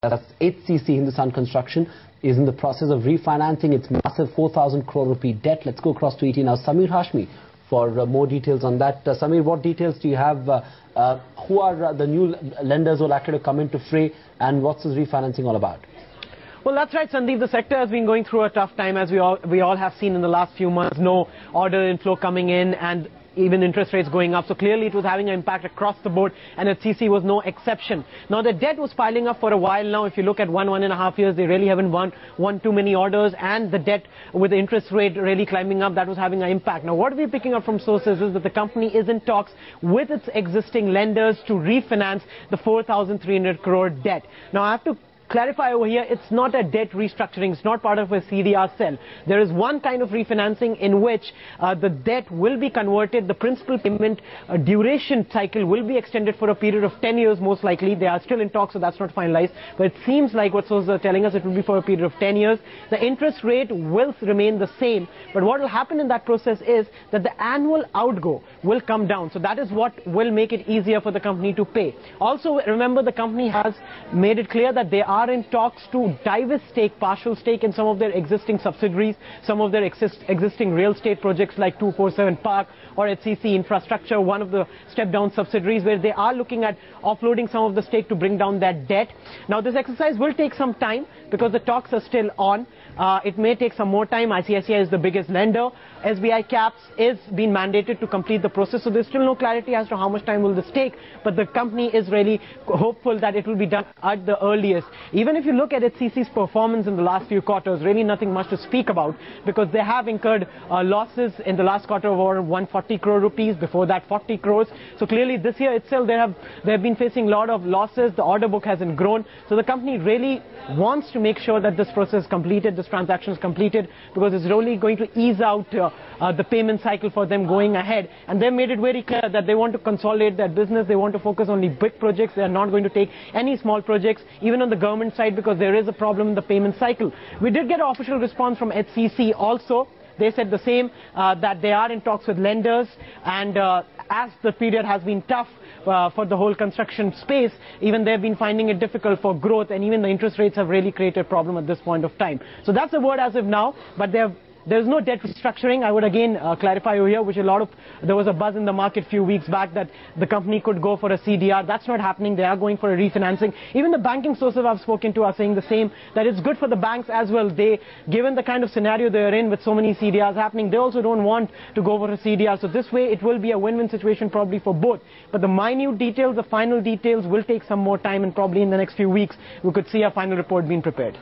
That's HCC, Hindustan Construction, is in the process of refinancing its massive 4,000 crore rupee debt. Let's go across to ET now. Samir Hashmi for more details on that. Samir, what details do you have? Who are the new lenders who are likely to come into fray, and what's this refinancing all about? Well, that's right, Sandeep. The sector has been going through a tough time, as we all have seen in the last few months. No order inflow coming in, and even interest rates going up. So clearly it was having an impact across the board, and HCC was no exception. Now the debt was piling up for a while now. If you look at one and a half years, they really haven't won too many orders, and the debt with the interest rate really climbing up, that was having an impact. Now what we're picking up from sources is that the company is in talks with its existing lenders to refinance the 4,300 crore debt. Now I have to clarify over here, it's not a debt restructuring, it's not part of a CDR sell. There is one kind of refinancing in which the debt will be converted, the principal payment duration cycle will be extended for a period of 10 years most likely. They are still in talks, so that's not finalized, but it seems like what sources are telling us, it will be for a period of 10 years. The interest rate will remain the same, but what will happen in that process is that the annual outgo will come down, so that is what will make it easier for the company to pay. Also remember, the company has made it clear that they are in talks to divest partial stake in some of their existing subsidiaries, some of their existing real estate projects like 247 Park or HCC Infrastructure, one of the step-down subsidiaries, where they are looking at offloading some of the stake to bring down that debt. Now this exercise will take some time because the talks are still on. It may take some more time. ICICI is the biggest lender. SBI Caps is being mandated to complete the process, so there's still no clarity as to how much time will this take, but the company is really hopeful that it will be done at the earliest. Even if you look at HCC's performance in the last few quarters, really nothing much to speak about, because they have incurred losses in the last quarter of over 140 crore rupees, before that 40 crores. So clearly this year itself they have been facing a lot of losses. The order book hasn't grown, so the company really wants to make sure that this process is completed, this transaction is completed, because it's really going to ease out the payment cycle for them going ahead. And they made it very clear that they want to consolidate their business. They want to focus on the big projects. They are not going to take any small projects, even on the government side, because there is a problem in the payment cycle. We did get an official response from HCC also. They said the same, that they are in talks with lenders, and as the period has been tough for the whole construction space, even they've been finding it difficult for growth, and even the interest rates have really created a problem at this point of time. So that's the word as of now, but there's no debt restructuring. I would again clarify over here, which there was a buzz in the market a few weeks back that the company could go for a CDR. That's not happening. They are going for a refinancing. Even the banking sources I've spoken to are saying the same, that it's good for the banks as well. Given the kind of scenario they're in with so many CDRs happening, they also don't want to go for a CDR. So this way it will be a win-win situation probably for both. But the minute details, the final details will take some more time, and probably in the next few weeks we could see a final report being prepared.